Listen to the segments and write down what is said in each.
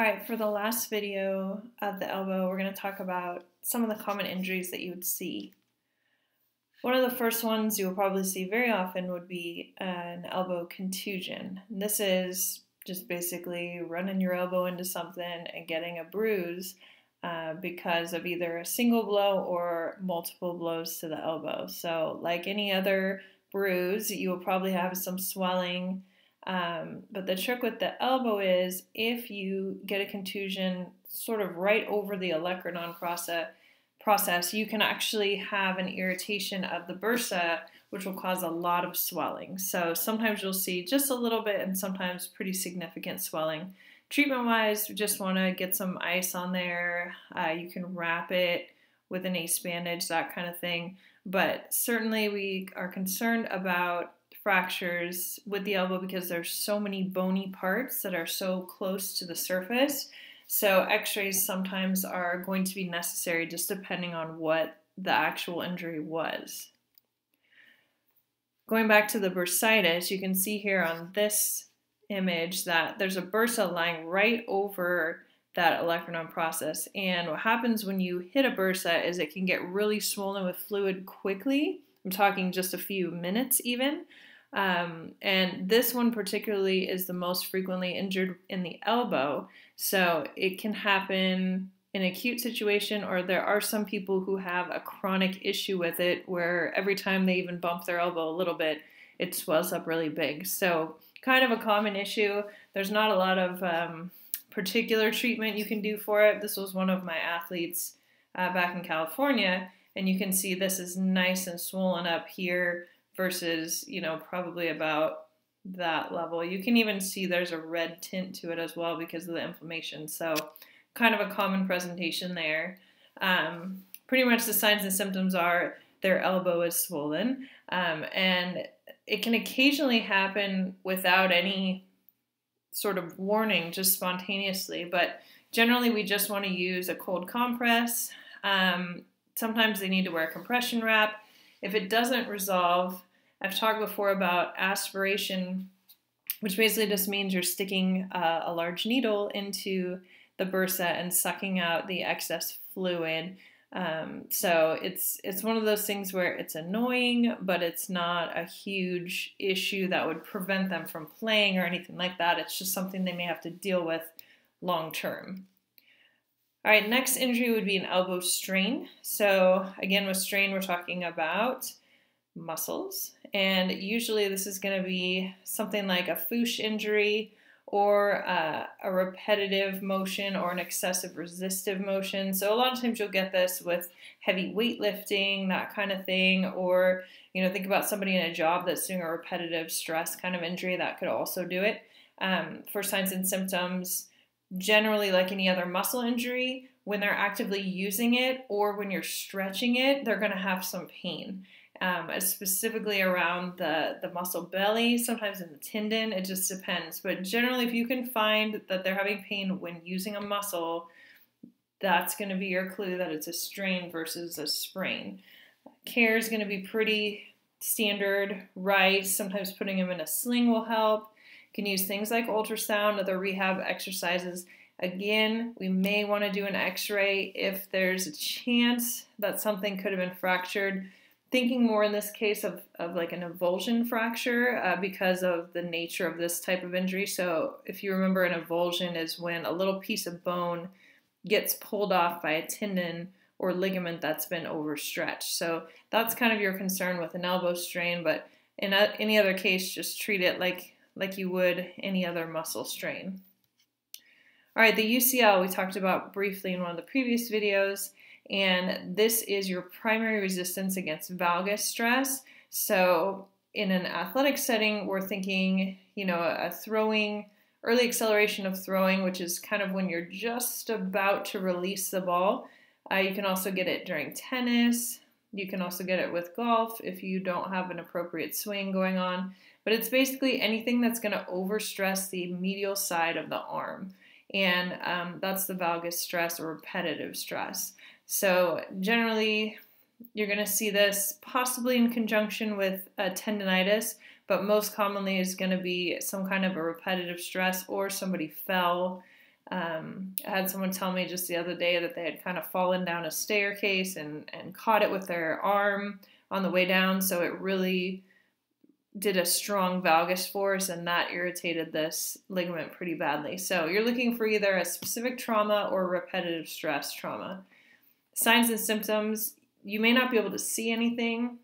All right, for the last video of the elbow, we're going to talk about some of the common injuries that you would see. One of the first ones you will probably see very often would be an elbow contusion. And this is just basically running your elbow into something and getting a bruise because of either a single blow or multiple blows to the elbow. So like any other bruise, you will probably have some swelling. But the trick with the elbow is if you get a contusion sort of right over the olecranon process, you can actually have an irritation of the bursa, which will cause a lot of swelling. So sometimes you'll see just a little bit and sometimes pretty significant swelling. Treatment-wise, we just want to get some ice on there. You can wrap it with an ace bandage, that kind of thing. But certainly we are concerned about fractures with the elbow because there's so many bony parts that are so close to the surface. So x-rays sometimes are going to be necessary just depending on what the actual injury was. Going back to the bursitis, you can see here on this image that there's a bursa lying right over that olecranon process. And what happens when you hit a bursa is it can get really swollen with fluid quickly. I'm talking just a few minutes even. And this one particularly is the most frequently injured in the elbow. So it can happen in an acute situation, or there are some people who have a chronic issue with it where every time they even bump their elbow a little bit, it swells up really big. So kind of a common issue. There's not a lot of particular treatment you can do for it. This was one of my athletes back in California, and you can see this is nice and swollen up here versus, probably about that level. You can even see there's a red tint to it as well because of the inflammation. So kind of a common presentation there. Pretty much the signs and symptoms are their elbow is swollen, and it can occasionally happen without any sort of warning, just spontaneously, but generally we just want to use a cold compress. Sometimes they need to wear a compression wrap. If it doesn't resolve, I've talked before about aspiration, which basically just means you're sticking a large needle into the bursa and sucking out the excess fluid. So it's one of those things where it's annoying, but it's not a huge issue that would prevent them from playing or anything like that. It's just something they may have to deal with long term. All right, next injury would be an elbow strain. So again, with strain, we're talking about muscles. And usually this is going to be something like a Fuchs injury or a repetitive motion or an excessive resistive motion. So a lot of times you'll get this with heavy weightlifting, that kind of thing, or think about somebody in a job that's doing a repetitive stress kind of injury, that could also do it. For signs and symptoms, generally like any other muscle injury, when they're actively using it or when you're stretching it, they're going to have some pain. Specifically around the muscle belly, sometimes in the tendon, it just depends. But generally, if you can find that they're having pain when using a muscle, that's going to be your clue that it's a strain versus a sprain. Care is going to be pretty standard, right? Sometimes putting them in a sling will help. You can use things like ultrasound, other rehab exercises. Again, we may want to do an x-ray if there's a chance that something could have been fractured. Thinking more in this case of like an avulsion fracture because of the nature of this type of injury. So if you remember, an avulsion is when a little piece of bone gets pulled off by a tendon or ligament that's been overstretched. So that's kind of your concern with an elbow strain, but in any other case, just treat it like you would any other muscle strain. All right, the UCL we talked about briefly in one of the previous videos. And this is your primary resistance against valgus stress. So in an athletic setting, we're thinking, a throwing, early acceleration of throwing, which is kind of when you're just about to release the ball. You can also get it during tennis. You can also get it with golf if you don't have an appropriate swing going on. But it's basically anything that's going to overstress the medial side of the arm. And that's the valgus stress or repetitive stress. So generally, you're going to see this possibly in conjunction with tendinitis, but most commonly is going to be some kind of a repetitive stress or somebody fell I had someone tell me just the other day that they had kind of fallen down a staircase and caught it with their arm on the way down, so it really did a strong valgus force, and that irritated this ligament pretty badly. So you're looking for either a specific trauma or repetitive stress trauma. Signs and symptoms, you may not be able to see anything,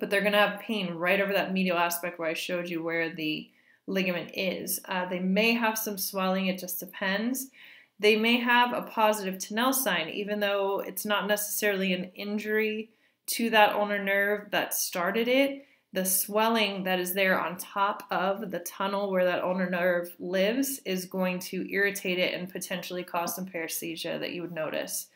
but they're going to have pain right over that medial aspect where I showed you where the ligament is. They may have some swelling, it just depends. They may have a positive Tinel sign, even though it's not necessarily an injury to that ulnar nerve that started it. The swelling that is there on top of the tunnel where that ulnar nerve lives is going to irritate it and potentially cause some paresthesia that you would notice.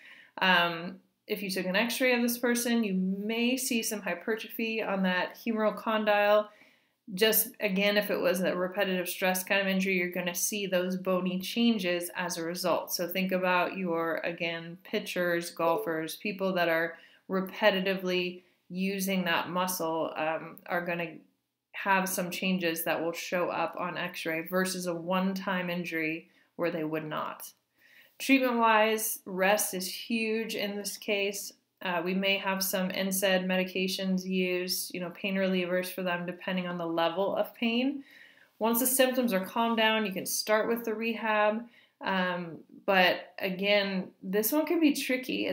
If you took an x-ray of this person, you may see some hypertrophy on that humeral condyle. Just again, if it was a repetitive stress kind of injury, you're going to see those bony changes as a result. So think about your, again, pitchers, golfers, people that are repetitively using that muscle are going to have some changes that will show up on x-ray versus a one-time injury where they would not. Treatment-wise, rest is huge in this case. We may have some NSAID medications used, pain relievers for them depending on the level of pain. Once the symptoms are calmed down, you can start with the rehab. But again, this one can be tricky.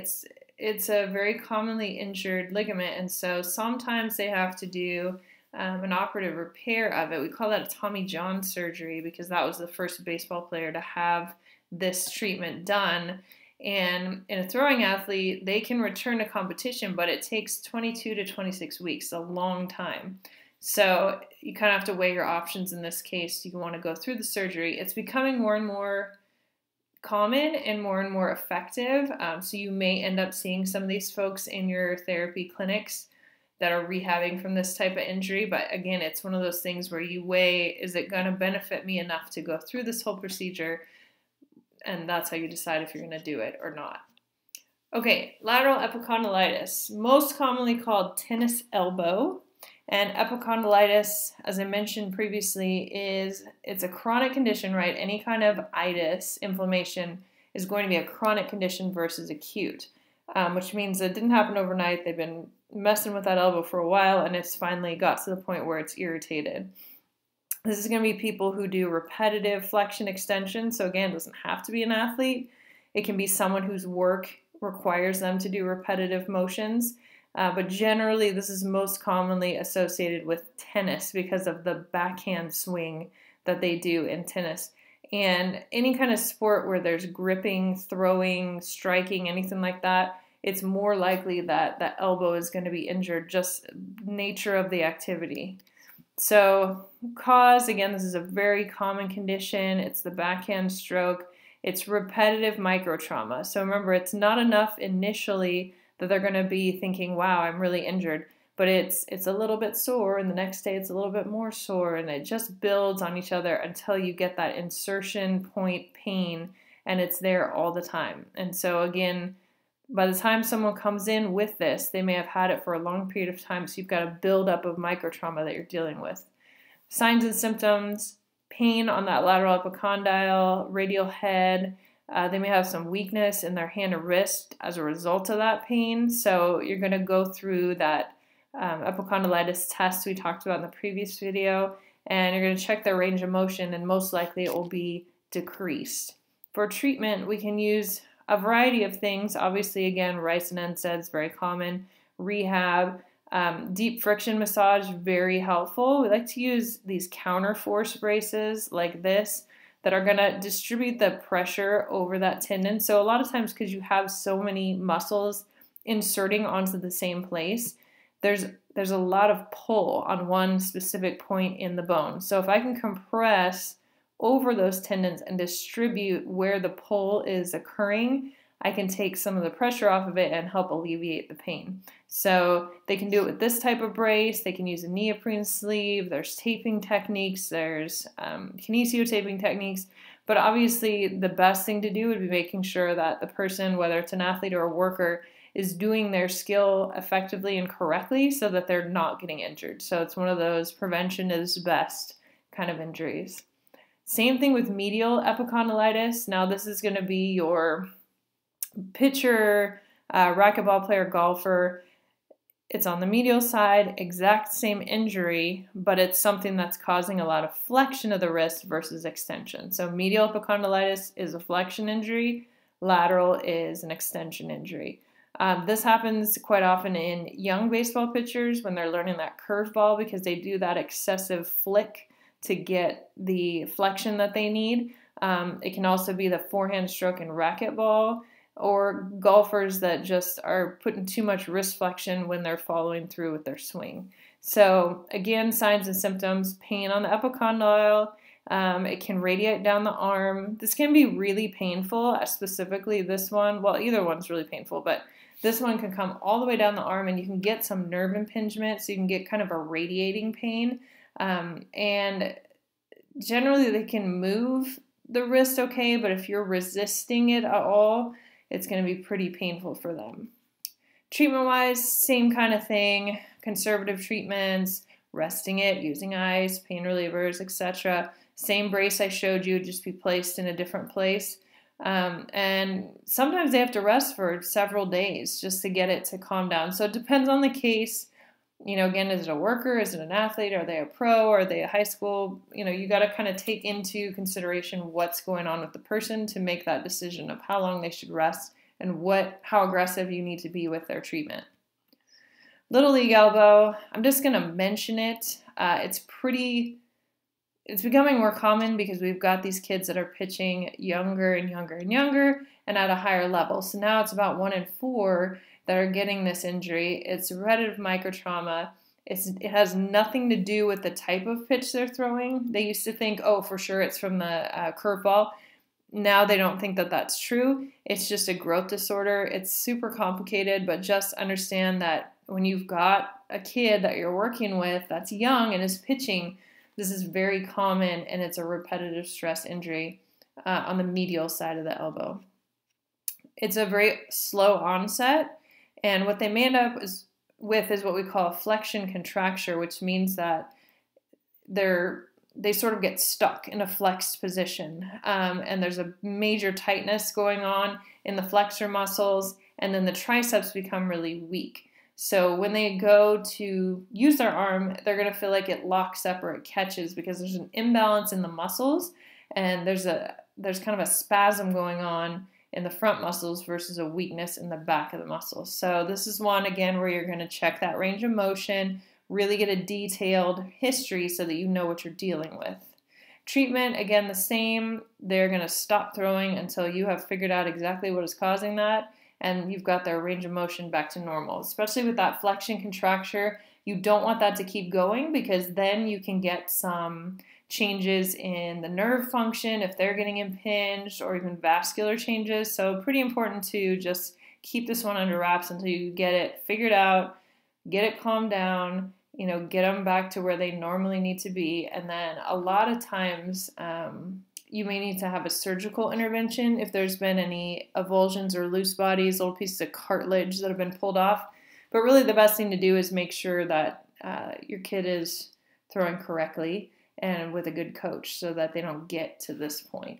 It's a very commonly injured ligament, and so sometimes they have to do an operative repair of it. We call that a Tommy John surgery because that was the first baseball player to have this treatment done. And in a throwing athlete, they can return to competition, but it takes 22 to 26 weeks, a long time. So you kind of have to weigh your options in this case. You want to go through the surgery. It's becoming more and more common and more effective. So you may end up seeing some of these folks in your therapy clinics that are rehabbing from this type of injury. But again, it's one of those things where you weigh, is it going to benefit me enough to go through this whole procedure? And that's how you decide if you're going to do it or not. Okay, lateral epicondylitis, most commonly called tennis elbow. And epicondylitis, as I mentioned previously, it's a chronic condition, right? Any kind of itis, inflammation, is going to be a chronic condition versus acute, which means it didn't happen overnight. They've been messing with that elbow for a while, and it's finally got to the point where it's irritated. This is going to be people who do repetitive flexion extension. So again, it doesn't have to be an athlete. It can be someone whose work requires them to do repetitive motions. But generally, this is most commonly associated with tennis because of the backhand swing that they do in tennis. And any kind of sport where there's gripping, throwing, striking, anything like that, it's more likely that the elbow is going to be injured, just nature of the activity. So cause, again, this is a very common condition. It's the backhand stroke. It's repetitive microtrauma. So remember, it's not enough initially that they're going to be thinking, wow, I'm really injured. But it's a little bit sore, and the next day it's a little bit more sore, and it just builds on each other until you get that insertion point pain, and it's there all the time. And so again, by the time someone comes in with this, they may have had it for a long period of time, so you've got a buildup of microtrauma that you're dealing with. Signs and symptoms, pain on that lateral epicondyle, radial head. They may have some weakness in their hand or wrist as a result of that pain. So you're going to go through that epicondylitis test we talked about in the previous video, and you're going to check their range of motion, and most likely it will be decreased. For treatment, we can use a variety of things. Obviously, again, rice and NSAID is very common. Rehab, deep friction massage, very helpful. We like to use these counterforce braces like this that are going to distribute the pressure over that tendon. So a lot of times, because you have so many muscles inserting onto the same place, there's a lot of pull on one specific point in the bone. So if I can compress over those tendons and distribute where the pull is occurring, I can take some of the pressure off of it and help alleviate the pain. So they can do it with this type of brace. They can use a neoprene sleeve. There's taping techniques. There's kinesio taping techniques. But obviously, the best thing to do would be making sure that the person, whether it's an athlete or a worker, is doing their skill effectively and correctly so that they're not getting injured. So it's one of those prevention is best kind of injuries. Same thing with medial epicondylitis. Now this is going to be your pitcher, racquetball player, golfer. It's on the medial side, exact same injury, but it's something that's causing a lot of flexion of the wrist versus extension. So medial epicondylitis is a flexion injury, lateral is an extension injury. This happens quite often in young baseball pitchers when they're learning that curveball because they do that excessive flick to get the flexion that they need. It can also be the forehand stroke in racquetball, or golfers that just are putting too much wrist flexion when they're following through with their swing. So again, signs and symptoms: pain on the epicondyle. It can radiate down the arm. This can be really painful, specifically this one. Well, either one's really painful, but this one can come all the way down the arm, and you can get some nerve impingement, so you can get kind of a radiating pain. And generally they can move the wrist okay, but if you're resisting it at all, it's going to be pretty painful for them. Treatment-wise, same kind of thing: conservative treatments, resting it, using ice, pain relievers, etc. Same brace I showed you, just be placed in a different place. And sometimes they have to rest for several days just to get it to calm down. So it depends on the case. Again, is it a worker? Is it an athlete? Are they a pro? Are they a high school? You got to kind of take into consideration what's going on with the person to make that decision of how long they should rest and how aggressive you need to be with their treatment. Little league elbow, I'm just going to mention it. It's becoming more common because we've got these kids that are pitching younger and younger and younger and at a higher level. So now it's about 1 in 4 that are getting this injury. It's repetitive microtrauma. It has nothing to do with the type of pitch they're throwing. They used to think, oh, for sure it's from the curveball. Now they don't think that that's true. It's just a growth disorder. It's super complicated, but just understand that when you've got a kid that you're working with that's young and is pitching, this is very common, and it's a repetitive stress injury on the medial side of the elbow. It's a very slow onset. And what they may end up with is what we call a flexion contracture, which means that they sort of get stuck in a flexed position. And there's a major tightness going on in the flexor muscles, and then the triceps become really weak. So when they go to use their arm, they're going to feel like it locks up or it catches because there's an imbalance in the muscles, and there's kind of a spasm going on in the front muscles versus a weakness in the back of the muscles. So this is one, again, where you're going to check that range of motion, really get a detailed history so that you know what you're dealing with. Treatment, again, the same. They're going to stop throwing until you have figured out exactly what is causing that, and you've got their range of motion back to normal. Especially with that flexion contracture, you don't want that to keep going because then you can get some changes in the nerve function if they're getting impinged, or even vascular changes. So pretty important to just keep this one under wraps until you get it figured out, get it calmed down, get them back to where they normally need to be. And then a lot of times you may need to have a surgical intervention if there's been any avulsions or loose bodies, little pieces of cartilage that have been pulled off. But really the best thing to do is make sure that your kid is throwing correctly and with a good coach so that they don't get to this point.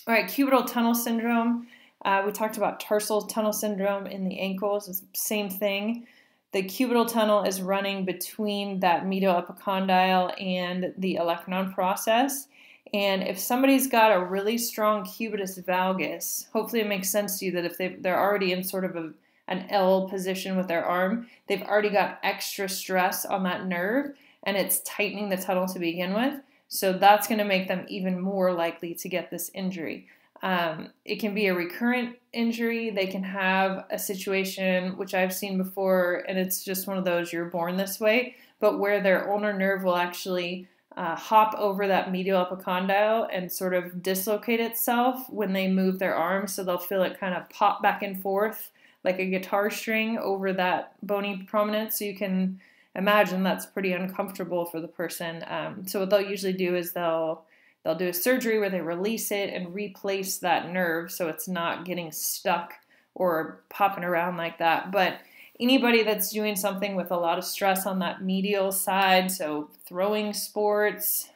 All right, cubital tunnel syndrome. We talked about tarsal tunnel syndrome in the ankles. It's the same thing. The cubital tunnel is running between that medial epicondyle and the olecranon process. And if somebody's got a really strong cubitus valgus, hopefully it makes sense to you that if they're already in sort of an L position with their arm, they've already got extra stress on that nerve, and it's tightening the tunnel to begin with. So that's going to make them even more likely to get this injury. It can be a recurrent injury. They can have a situation, which I've seen before, and it's just one of those, you're born this way, but where their ulnar nerve will actually hop over that medial epicondyle and sort of dislocate itself when they move their arm. So they'll feel it kind of pop back and forth like a guitar string over that bony prominence. So you can imagine that's pretty uncomfortable for the person. So what they'll usually do is they'll do a surgery where they release it and replace that nerve so it's not getting stuck or popping around like that. But Anybody that's doing something with a lot of stress on that medial side, so throwing sports,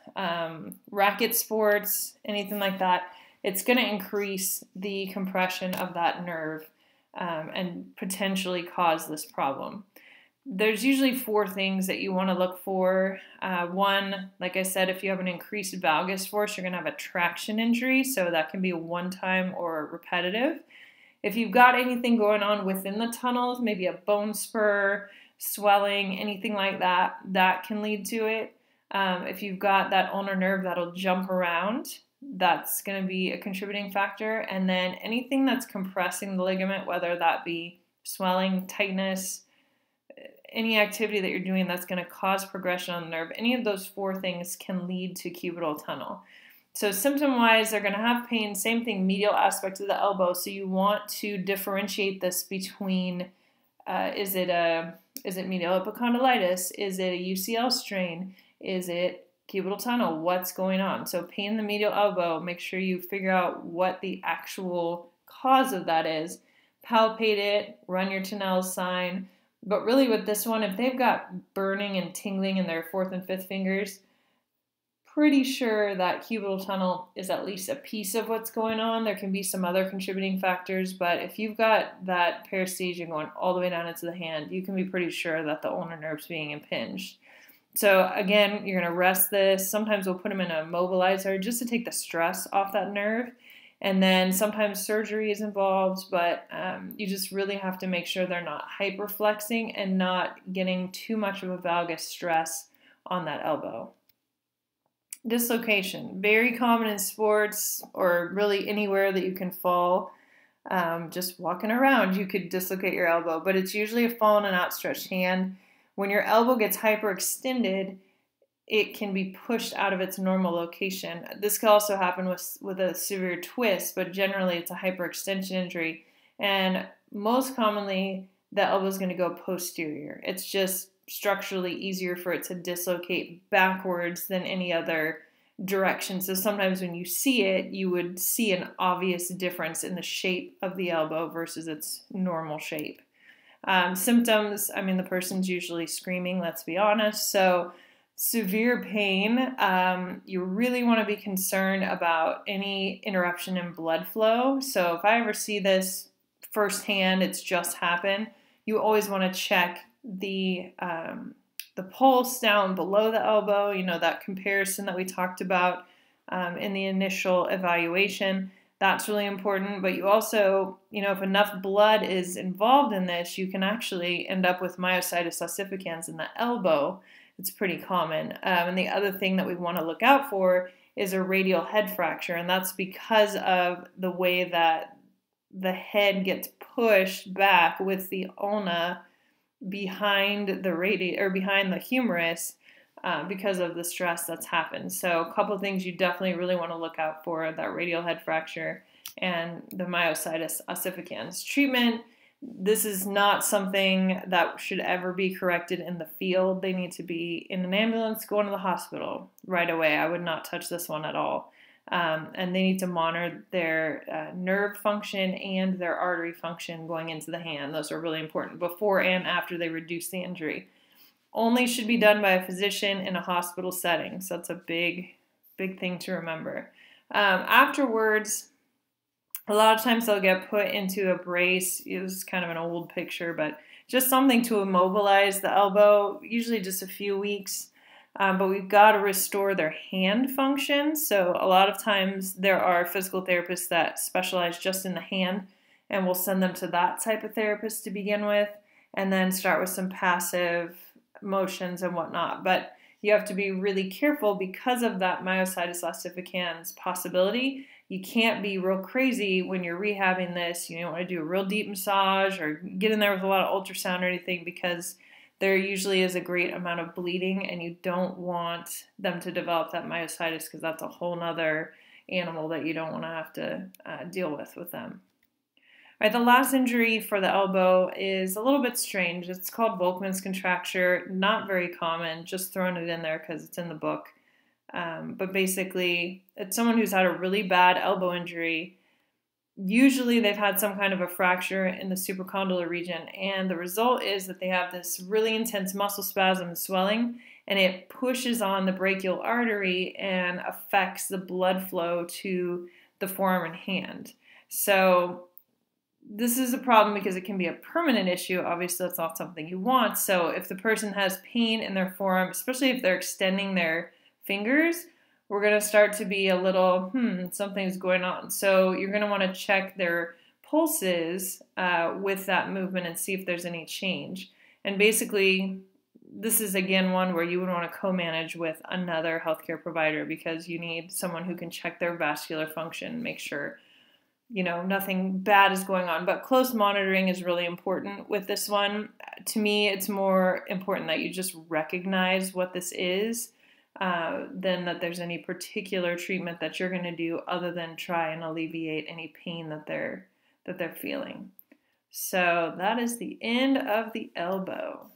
racket sports, anything like that, it's going to increase the compression of that nerve and potentially cause this problem. There's usually 4 things that you want to look for. One, like I said, if you have an increased valgus force, you're going to have a traction injury, so that can be a one-time or repetitive. If you've got anything going on within the tunnels, maybe a bone spur, swelling, anything like that, that can lead to it. If you've got that ulnar nerve that'll jump around, that's going to be a contributing factor. And then anything that's compressing the ligament, whether that be swelling, tightness, any activity that you're doing that's going to cause progression on the nerve, any of those 4 things can lead to cubital tunnel. So symptom-wise, they're going to have pain. Same thing, medial aspect of the elbow. So you want to differentiate this between is it medial epicondylitis? Is it a UCL strain? Is it cubital tunnel? What's going on? So pain in the medial elbow, make sure you figure out what the actual cause of that is. Palpate it, run your Tinel's sign. But really with this one, if they've got burning and tingling in their 4th and 5th fingers, pretty sure that cubital tunnel is at least a piece of what's going on. There can be some other contributing factors, but if you've got that paresthesia going all the way down into the hand, you can be pretty sure that the ulnar nerve's being impinged. So again, you're going to rest this. Sometimes we'll put them in a mobilizer just to take the stress off that nerve. And then sometimes surgery is involved, but you just really have to make sure they're not hyperflexing and not getting too much of a valgus stress on that elbow. Dislocation, very common in sports or really anywhere that you can fall. Just walking around, you could dislocate your elbow, but it's usually a fall in an outstretched hand. When your elbow gets hyperextended, it can be pushed out of its normal location. This can also happen with a severe twist, but generally it's a hyperextension injury. And most commonly, the elbow is going to go posterior. It's just structurally easier for it to dislocate backwards than any other direction. So sometimes when you see it, you would see an obvious difference in the shape of the elbow versus its normal shape. Symptoms, I mean, the person's usually screaming, let's be honest. So severe pain, you really want to be concerned about any interruption in blood flow. So if I ever see this firsthand, it's just happened, you always want to check the pulse down below the elbow, you know, that comparison that we talked about in the initial evaluation. That's really important, but you also, you know, if enough blood is involved in this, you can actually end up with myositis ossificans in the elbow. It's pretty common. And the other thing that we want to look out for is a radial head fracture, and that's because of the way that the head gets pushed back with the ulna behind the behind the humerus because of the stress that's happened. So a couple of things you definitely really want to look out for: that radial head fracture and the myositis ossificans. Treatment, this is not something that should ever be corrected in the field. They need to be in an ambulance, going to the hospital right away. I would not touch this one at all. And they need to monitor their nerve function and their artery function going into the hand. Those are really important before and after they reduce the injury. Only should be done by a physician in a hospital setting. So that's a big thing to remember. Afterwards, a lot of times they'll get put into a brace. It was kind of an old picture, but just something to immobilize the elbow, usually just a few weeks. But we've got to restore their hand function. So a lot of times there are physical therapists that specialize just in the hand, and we'll send them to that type of therapist to begin with, and then start with some passive motions and whatnot. But you have to be really careful because of that myositis ossificans possibility. You can't be real crazy when you're rehabbing this. You don't want to do a real deep massage or get in there with a lot of ultrasound or anything, because there usually is a great amount of bleeding, and you don't want them to develop that myositis, because that's a whole nother animal that you don't want to have to deal with them. All right, the last injury for the elbow is a little bit strange. It's called Volkmann's contracture. Not very common, just throwing it in there because it's in the book. But basically, it's someone who's had a really bad elbow injury. usually they've had some kind of a fracture in the supracondylar region, and the result is that they have this really intense muscle spasm and swelling, and it pushes on the brachial artery and affects the blood flow to the forearm and hand. So this is a problem because it can be a permanent issue. Obviously, that's not something you want. So if the person has pain in their forearm, especially if they're extending their fingers, we're going to start to be a little, something's going on. So you're going to want to check their pulses with that movement and see if there's any change. And basically, this is again one where you would want to co-manage with another healthcare provider because you need someone who can check their vascular function and make sure nothing bad is going on. But close monitoring is really important with this one. To me, it's more important that you just recognize what this is than that there's any particular treatment that you're going to do other than try and alleviate any pain that they're feeling. So that is the end of the elbow.